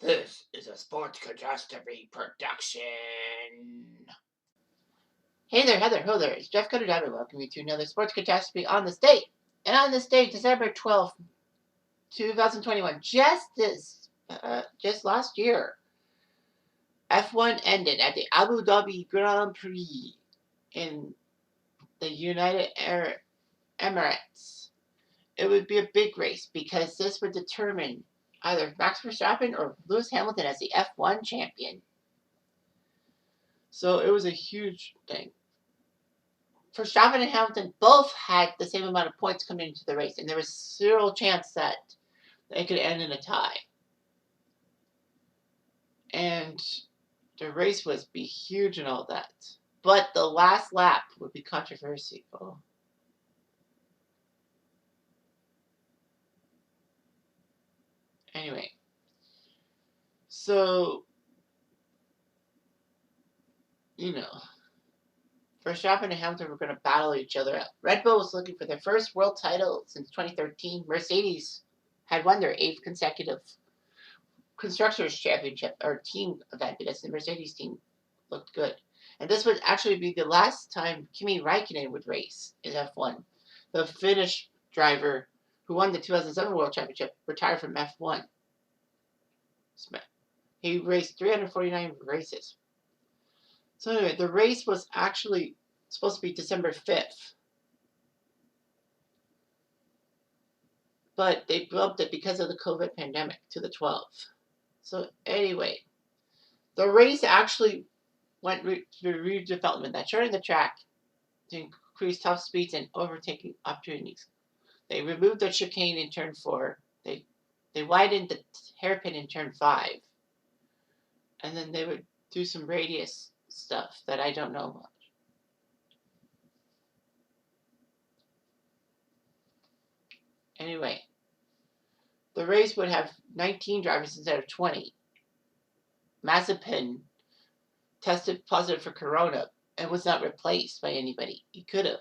This is a Sports Catastrophe production. Hey there, Heather, ho there. It's Jeff Cutastrophe. Welcome you to another Sports Catastrophe on the State. And on the State, December 12th, 2021, just last year, F1 ended at the Abu Dhabi Grand Prix in the United Arab Emirates. It would be a big race because this would determine either Max Verstappen or Lewis Hamilton as the F1 champion. So it was a huge thing. Verstappen and Hamilton both had the same amount of points coming into the race, and there was zero chance that they could end in a tie. And the race would be huge and all that. But the last lap would be controversial. Anyway, so, Verstappen and Hamilton were going to battle each other out. Red Bull was looking for their first world title since 2013. Mercedes had won their 8th consecutive Constructors' Championship or team event because the Mercedes team looked good. And this would actually be the last time Kimi Raikkonen would race in F1. The Finnish driver who won the 2007 World Championship retired from F1. He raced 349 races. So anyway, the race was actually supposed to be December 5th. But they bumped it because of the COVID pandemic to the 12th. So anyway, the race actually went through redevelopment that shortened the track to increase top speeds and overtaking opportunities. They removed the chicane in turn 4. They widened the hairpin in turn 5. And then they would do some radius stuff that I don't know much. Anyway, the race would have 19 drivers instead of 20. Mazepin tested positive for corona and was not replaced by anybody. He could have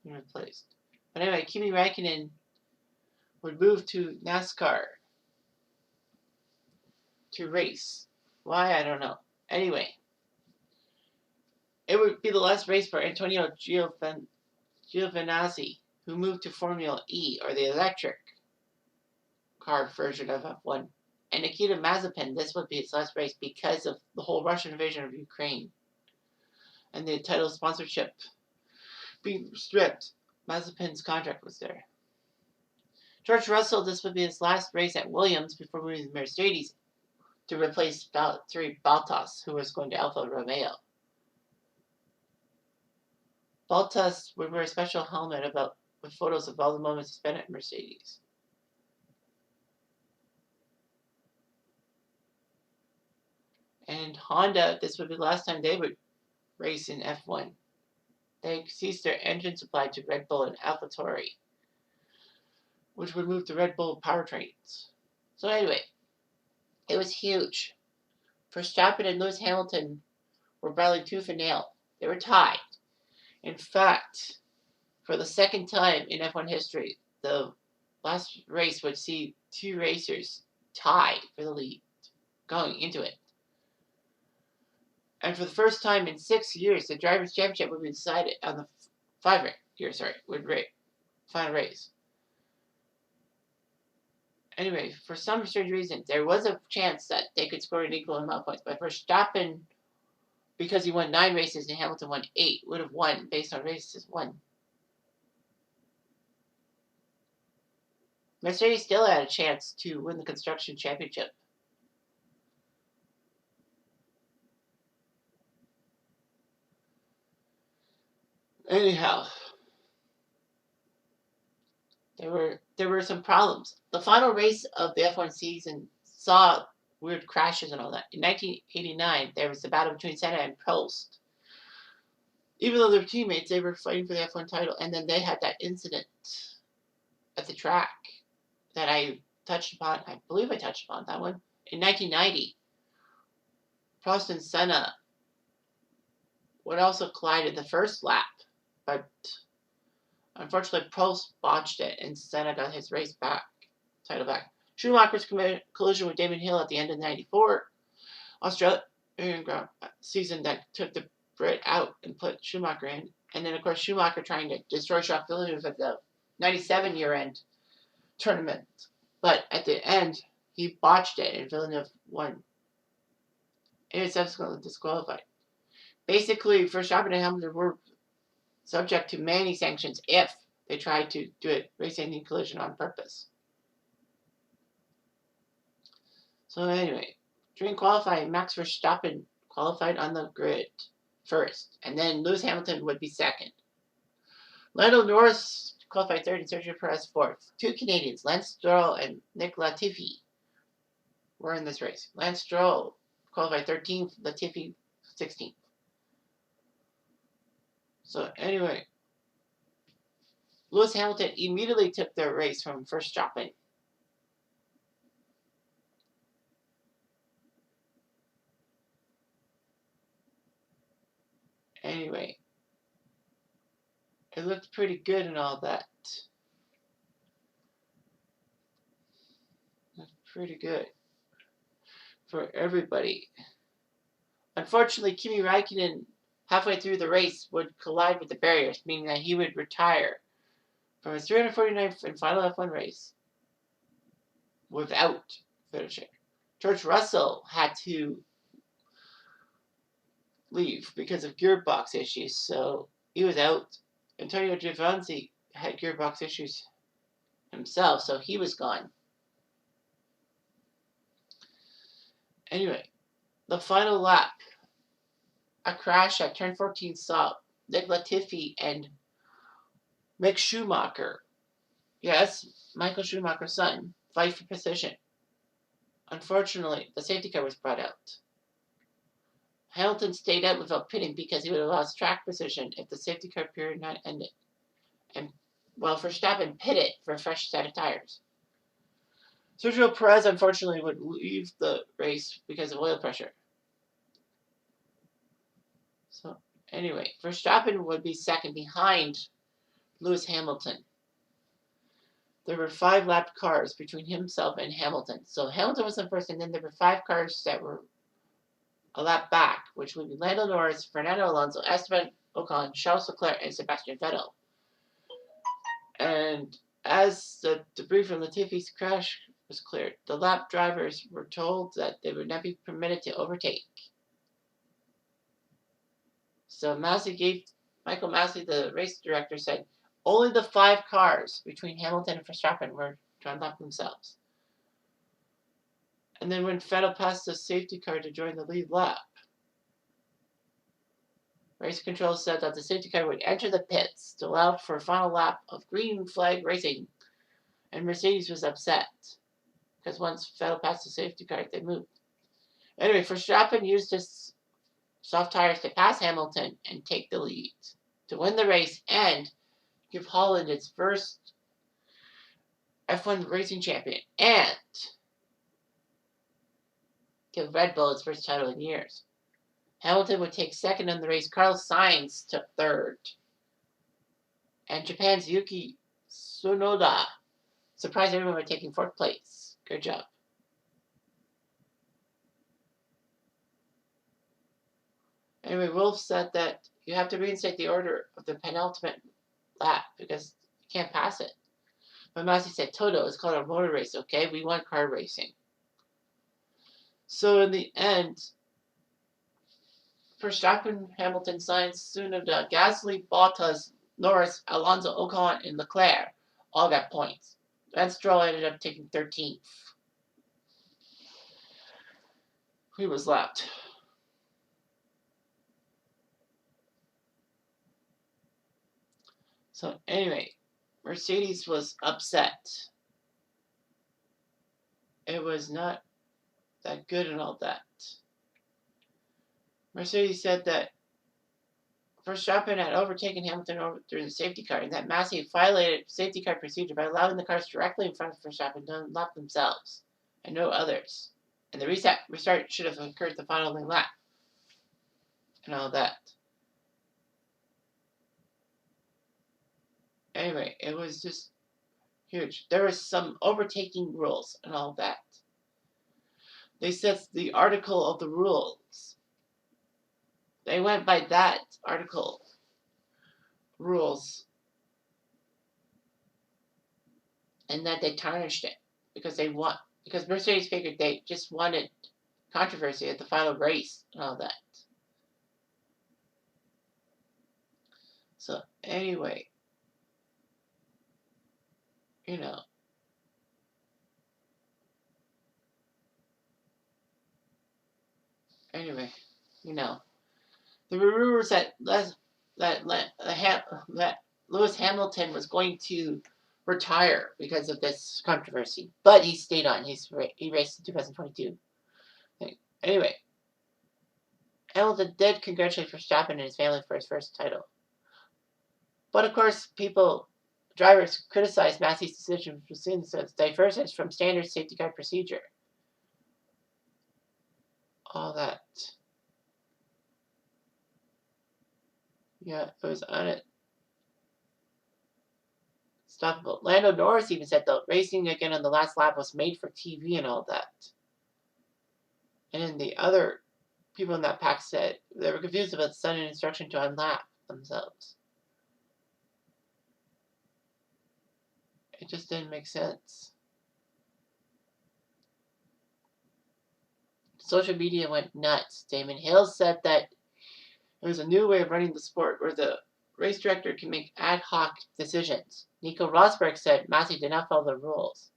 been replaced. But anyway, Kimi Raikkonen would move to NASCAR to race. Why? I don't know. Anyway, it would be the last race for Antonio Giovinazzi, who moved to Formula E, or the electric car version of F1. And Nikita Mazepin, this would be his last race because of the whole Russian invasion of Ukraine. And the title sponsorship being stripped. Mazepin's contract was there. George Russell, this would be his last race at Williams before moving to Mercedes to replace Valtteri Bottas, who was going to Alfa Romeo. Bottas would wear a special helmet with photos of all the moments he spent at Mercedes. And Honda, this would be the last time they would race in F1. They ceased their engine supply to Red Bull and AlphaTauri, which would move to Red Bull powertrains. So anyway, it was huge. Verstappen and Lewis Hamilton were battling tooth and nail. They were tied. In fact, for the second time in F1 history, the last race would see 2 racers tied for the lead going into it. And for the first time in 6 years, the Drivers' Championship would be decided on the final race. Anyway, for some strange reason, there was a chance that they could score an equal amount of points. But Verstappen, because he won 9 races and Hamilton won 8, would have won based on races won. Mercedes still had a chance to win the Construction Championship. Anyhow, there were some problems. The final race of the F1 season saw weird crashes and all that. In 1989, there was the battle between Senna and Prost. Even though they're teammates, they were fighting for the F1 title, and then they had that incident at the track that I touched upon. I believe I touched upon that one. In 1990, Prost and Senna would also collide in the first lap, but unfortunately Prost botched it and Senna got his title back. Schumacher's collision with Damon Hill at the end of the 94 Australian season that took the Brit out and put Schumacher in. And then, of course, Schumacher trying to destroy Jacques Villeneuve at the 97 year-end tournament. But at the end, he botched it, and Villeneuve won. And he was subsequently disqualified. Basically, Verstappen and Hamilton were subject to many sanctions if they tried to do a race-ending collision on purpose. So anyway, during qualifying, Max Verstappen qualified on the grid first, and then Lewis Hamilton would be second. Lando Norris qualified third and Sergio Perez fourth. Two Canadians, Lance Stroll and Nick Latifi, were in this race. Lance Stroll qualified 13th, Latifi 16th. So anyway, Lewis Hamilton immediately took the race from Verstappen. Anyway, it looked pretty good and all that. Looked pretty good for everybody. Unfortunately, Kimi Räikkönen, halfway through the race, would collide with the barriers, meaning that he would retire from his 349th and final F1 race without finishing. George Russell had to leave because of gearbox issues, so he was out. Antonio Giovinazzi had gearbox issues himself, so he was gone. Anyway, the final lap, a crash at turn 14 saw Nick Latifi and Mick Schumacher, yes, Michael Schumacher's son, fight for position. Unfortunately, the safety car was brought out. Hamilton stayed out without pitting because he would have lost track position if the safety car period not ended. And while Verstappen pitted for a fresh set of tires. Sergio Perez, unfortunately, would leave the race because of oil pressure. So, anyway, Verstappen would be second behind Lewis Hamilton. There were 5 lapped cars between himself and Hamilton. So Hamilton was in first, and then there were 5 cars that were a lap back, which would be Lando Norris, Fernando Alonso, Esteban Ocon, Charles Leclerc, and Sebastian Vettel. And as the debris from Latifi's crash was cleared, the lap drivers were told that they would not be permitted to overtake. So Michael Massey, the race director, said only the 5 cars between Hamilton and Verstappen were to unlock themselves. And then when Vettel passed the safety car to join the lead lap, race control said that the safety car would enter the pits to allow for a final lap of green flag racing, and Mercedes was upset because once Vettel passed the safety car, they moved. Anyway, Verstappen used his soft tires to pass Hamilton and take the lead to win the race and give Holland its first F1 racing champion and give Red Bull its first title in years. Hamilton would take second in the race. Carlos Sainz took third. And Japan's Yuki Tsunoda surprised everyone by taking 4th place. Good job. Anyway, Wolf said that you have to reinstate the order of the penultimate lap because you can't pass it. But Massey said, Toto, it's called a motor race, okay? We want car racing. So in the end, Verstappen, Hamilton, Sainz, Tsunoda, Gasly, Bottas, Norris, Alonso, Ocon, and Leclerc all got points. Lance Stroll ended up taking 13th. He was left. So anyway, Mercedes was upset. It was not that good and all that. Mercedes said that Verstappen had overtaken Hamilton during the safety car, and that Massey violated safety car procedure by allowing the cars directly in front of Verstappen to unlock themselves and no others. And the restart should have occurred the following lap. And all that. Anyway, it was just huge. There was some overtaking rules and all that. They set the article of the rules. They went by that article rules, and that they tarnished it because Mercedes figured they just wanted controversy at the final race and all that. So anyway, you know. Anyway, you know. There were rumors that Lewis Hamilton was going to retire because of this controversy, but he stayed on. He raced in 2022. Anyway, Hamilton did congratulate Verstappen and his family for his first title, but of course, drivers criticized Massey's decision for seeing divergence from standard safety car procedure. All that. Yeah, it was unstoppable. Lando Norris even said, though, racing again on the last lap was made for TV and all that. And then the other people in that pack said they were confused about the sudden instruction to unlap themselves. It just didn't make sense. Social media went nuts. Damon Hill said that it was a new way of running the sport where the race director can make ad hoc decisions. Nico Rosberg said Massey did not follow the rules.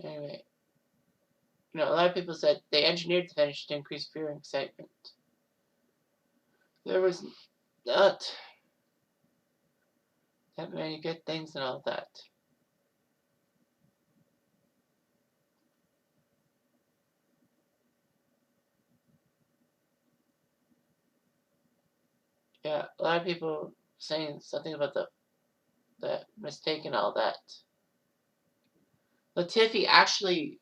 Anyway, a lot of people said they engineered the finish to increase fear and excitement. There was not that many good things and all that. Yeah, a lot of people saying something about the mistake and all that. Latifi actually,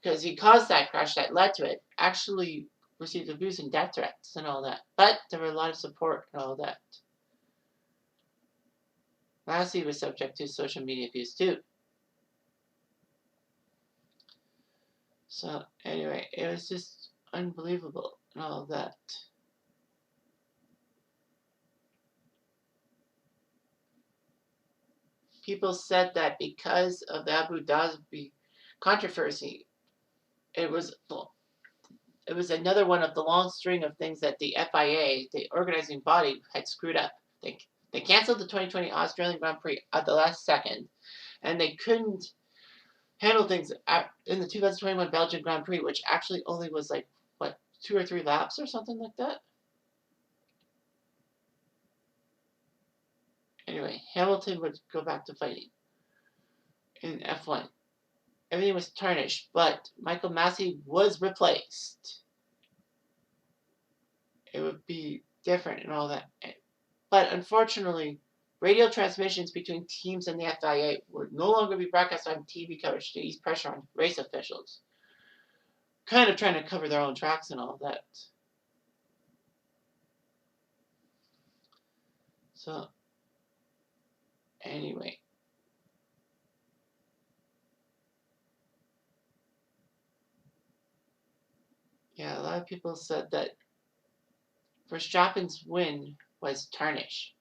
because he caused that crash that led to it, actually received abuse and death threats and all that. But there were a lot of support and all that. Massey was subject to social media abuse too. So anyway, it was just unbelievable and all that. People said that because of the Abu Dhabi controversy, it was another one of the long string of things that the FIA, the organizing body, had screwed up. They canceled the 2020 Australian Grand Prix at the last second, and they couldn't handle things in the 2021 Belgian Grand Prix, which actually only was 2 or 3 laps or something like that. Anyway, Hamilton would go back to fighting in F1. Everything was tarnished, but Michael Massey was replaced. It would be different and all that. But unfortunately, radio transmissions between teams and the FIA would no longer be broadcast on TV coverage to ease pressure on race officials. Kind of trying to cover their own tracks and all that. So, anyway. Yeah, a lot of people said that Verstappen's win was tarnished.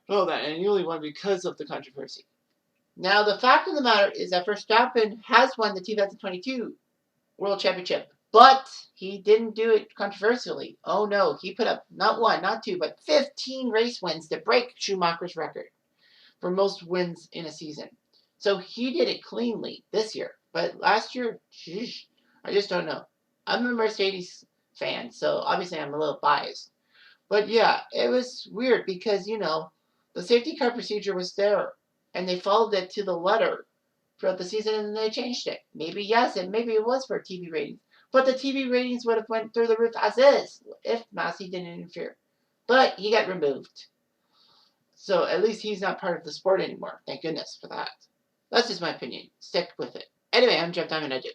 Oh, that, and he only won because of the controversy. Now, the fact of the matter is that Verstappen has won the 2022 World Championship, but he didn't do it controversially. Oh no, he put up not 1, not 2, but 15 race wins to break Schumacher's record for most wins in a season. So he did it cleanly this year. But last year, sheesh, I just don't know. I'm a Mercedes fan, so obviously I'm a little biased. But yeah, it was weird because, the safety car procedure was there, and they followed it to the letter throughout the season, and then they changed it. Maybe yes, and maybe it was for TV ratings. But the TV ratings would have went through the roof as is if Massey didn't interfere. But he got removed. So at least he's not part of the sport anymore. Thank goodness for that. That's just my opinion. Stick with it. Anyway, I'm Jeff Diamond. I do.